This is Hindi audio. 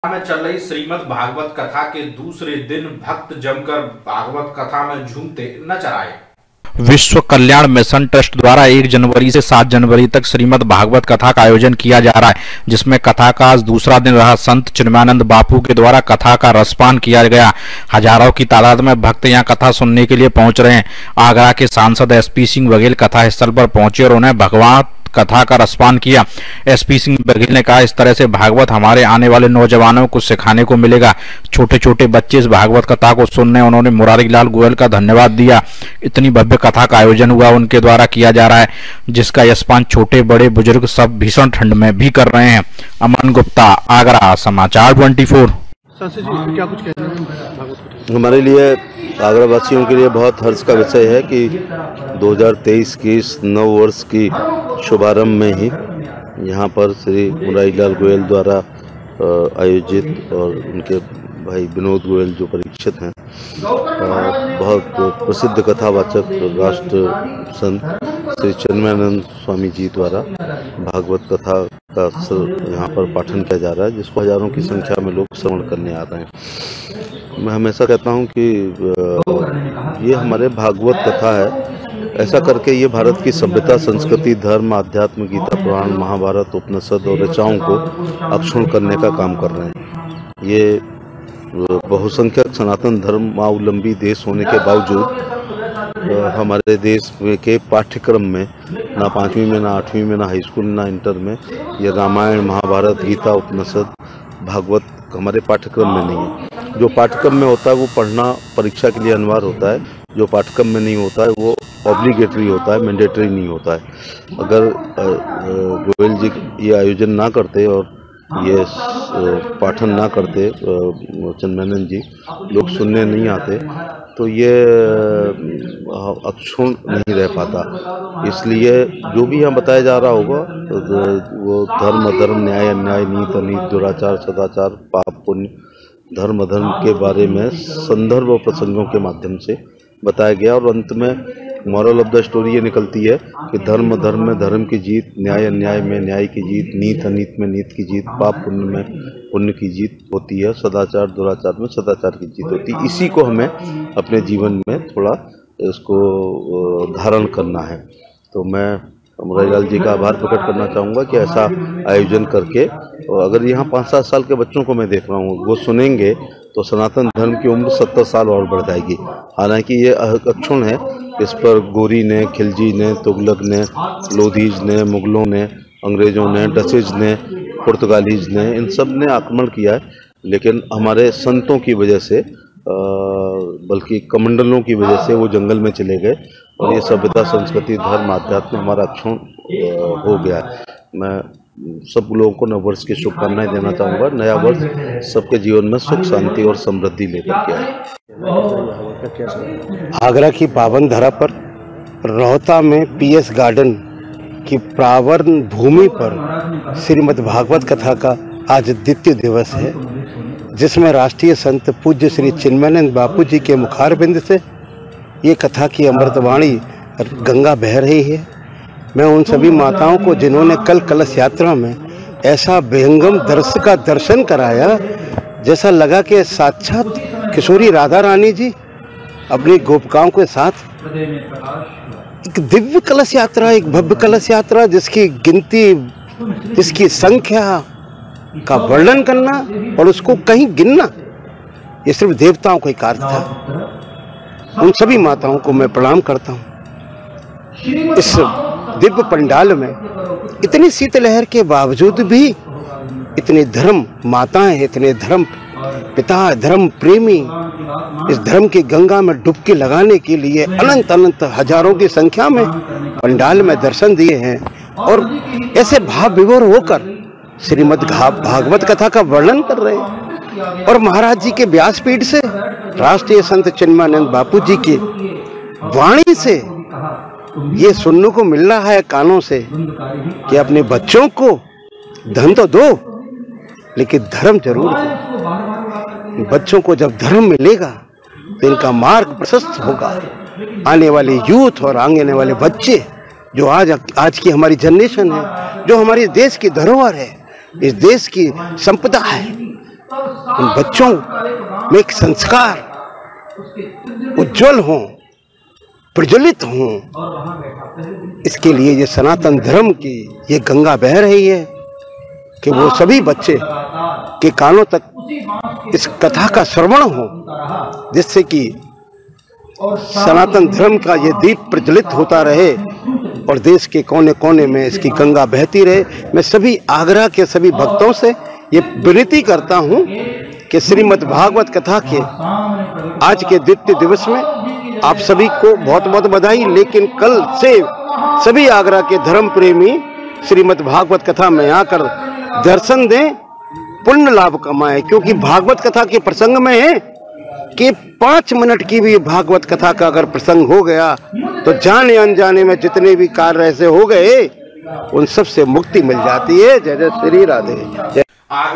में चल रही श्रीमद् भागवत कथा के दूसरे दिन भक्त जमकर भागवत कथा में झूमते नजर आए। विश्व कल्याण मिशन ट्रस्ट द्वारा 1 जनवरी से 7 जनवरी तक श्रीमद् भागवत कथा का आयोजन किया जा रहा है, जिसमें कथा का आज दूसरा दिन रहा। संत चिन्मयानंद बापू के द्वारा कथा का रसपान किया गया। हजारों की तादाद में भक्त यहां कथा सुनने के लिए पहुंच रहे हैं। आगरा के सांसद एसपी सिंह बघेल कथा स्थल पर पहुंचे और उन्हें भगवत कथा का रसपान किया। एसपी सिंह बघेल ने कहा, इस तरह से भागवत हमारे आने वाले नौजवानों को सिखाने को मिलेगा। छोटे छोटे बच्चे इस भागवत कथा को सुनने उन्होंने मुरारी लाल गोयल का धन्यवाद दिया। इतनी भव्य कथा का आयोजन हुआ उनके द्वारा किया जा रहा है, जिसका यशपान छोटे बड़े बुजुर्ग सब भीषण ठंड में भी कर रहे हैं। अमन गुप्ता, आगरा, समाचार 24। क्या कुछ कहना है? हमारे लिए आगरा वासियों के लिए बहुत हर्ष का विषय है कि 2023 की इस नव वर्ष की शुभारंभ में ही यहाँ पर श्री मुरारी लाल गोयल द्वारा आयोजित और उनके भाई विनोद गोयल जो परीक्षित हैं, बहुत प्रसिद्ध कथावाचक राष्ट्र संत श्री चिन्मयानंद स्वामी जी द्वारा भागवत कथा का यहाँ पर पाठन किया जा रहा है, जिसको हजारों की संख्या में लोग श्रवण करने आ रहे हैं। मैं हमेशा कहता हूँ कि ये हमारे भागवत कथा है। ऐसा करके ये भारत की सभ्यता, संस्कृति, धर्म, आध्यात्म, गीता, पुराण, महाभारत, उपनिषद और ऋचाओं को अक्षुण्ण करने का काम कर रहे हैं। ये बहुसंख्यक सनातन धर्मावलंबी देश होने के बावजूद हमारे देश के पाठ्यक्रम में ना 5वीं में, ना 8वीं में, ना हाई स्कूल, ना इंटर में ये रामायण, महाभारत, गीता, उपनिषद, भागवत हमारे पाठ्यक्रम में नहीं है। जो पाठ्यक्रम में होता है वो पढ़ना परीक्षा के लिए अनिवार्य होता है। जो पाठ्यक्रम में नहीं होता है वो ऑब्लिगेटरी होता है, मैंडेटरी नहीं होता है। अगर गोयल जी ये आयोजन ना करते और ये पाठन ना करते, चिन्मयानंद जी लोग सुनने नहीं आते, तो ये अक्षुण्ण नहीं रह पाता। इसलिए जो भी यहाँ बताया जा रहा होगा वो धर्म अधर्म, न्याय अन्याय, नीति अनीति, दुराचार सदाचार, पाप पुण्य, धर्म अधर्म के बारे में संदर्भ और प्रसंगों के माध्यम से बताया गया। और अंत में मॉरल ऑफ द स्टोरी ये निकलती है कि धर्म अधर्म में धर्म की जीत, न्याय अन्याय में न्याय की जीत, नीति अनीति में नीति की जीत, पाप पुण्य में पुण्य की जीत होती है, सदाचार दुराचार में सदाचार की जीत होती है। इसी को हमें अपने जीवन में थोड़ा इसको धारण करना है। तो मैं मुरारी लाल जी का आभार प्रकट करना चाहूँगा कि ऐसा आयोजन करके, और अगर यहाँ 5-7 साल के बच्चों को मैं देख रहा हूँ वो सुनेंगे तो सनातन धर्म की उम्र 70 साल और बढ़ जाएगी। हालांकि ये अक्षुण्ण है। इस पर गोरी ने, खिलजी ने, तुगलक ने, लोधीज ने, मुगलों ने, अंग्रेज़ों ने, डचेज ने, पुर्तगालीज ने, इन सब ने आक्रमण किया है। लेकिन हमारे संतों की वजह से, बल्कि कमंडलों की वजह से वो जंगल में चले गए और ये सभ्यता, संस्कृति, धर्म, आध्यात्म हमारा अक्षुण्ण हो गया। मैं सब लोगों को नव वर्ष की शुभकामनाएं देना चाहूँगा। नया वर्ष सबके जीवन में सुख, शांति और समृद्धि लेकर के आए। आगरा की पावन धरा पर रोहता में पीएस गार्डन की पावन भूमि पर श्रीमद् भागवत कथा का आज द्वितीय दिवस है, जिसमें राष्ट्रीय संत पूज्य श्री चिन्मयानंद बापू जी के मुखारबिंद से ये कथा की अमृतवाणी गंगा बह रही है। मैं उन सभी माताओं को जिन्होंने कल कलश यात्रा में ऐसा विहंगम दृश्य का दर्शन कराया, जैसा लगा कि साक्षात किशोरी राधा रानी जी अपनी गोपिकाओं के साथ एक दिव्य कलश यात्रा, एक भव्य कलश यात्रा, जिसकी गिनती, जिसकी संख्या का वर्णन करना और उसको कहीं गिनना, ये सिर्फ देवताओं का ही कार्य था। उन सभी माताओं को मैं प्रणाम करता हूँ। इस दिव्य पंडाल में इतनी शीतलहर के बावजूद भी इतनी धर्म माताएं, इतने धर्म पिता, धर्म प्रेमी इस धर्म की गंगा में डुबकी लगाने के लिए अनंत अनंत हजारों की संख्या में पंडाल में दर्शन दिए हैं और ऐसे भाव विभोर होकर श्रीमद् भागवत कथा का वर्णन कर रहे हैं। और महाराज जी के व्यासपीठ से, राष्ट्रीय संत चिन्मयानंद बापू जी की वाणी से ये सुनने को मिल रहा है कानों से कि अपने बच्चों को धन तो दो, लेकिन धर्म जरूर दो। बच्चों को जब धर्म मिलेगा तो इनका मार्ग प्रशस्त होगा। आने वाले यूथ और आने वाले बच्चे, जो आज की हमारी जनरेशन है, जो हमारे देश की धरोहर है, इस देश की संपदा है, उन बच्चों में एक संस्कार उज्जवल हों, प्रज्वलित हों। इसके लिए ये सनातन धर्म की ये गंगा बह रही है कि वो सभी बच्चे के कानों तक इस कथा का श्रवण हो, जिससे कि सनातन धर्म का ये दीप प्रज्वलित होता रहे और देश के कोने कोने में इसकी गंगा बहती रहे। मैं सभी आगरा के सभी भक्तों से ये विनती करता हूँ कि श्रीमद् भागवत कथा के आज के द्वितीय दिवस में आप सभी को बहुत बहुत बधाई। लेकिन कल से सभी आगरा के धर्म प्रेमी श्रीमद् भागवत कथा में आकर दर्शन दें, पुण्य लाभ कमाएं। क्योंकि भागवत कथा के प्रसंग में है कि 5 मिनट की भी भागवत कथा का अगर प्रसंग हो गया तो जाने अनजाने में जितने भी कार्य ऐसे हो गए उन सब से मुक्ति मिल जाती है। जय जय श्री राधे।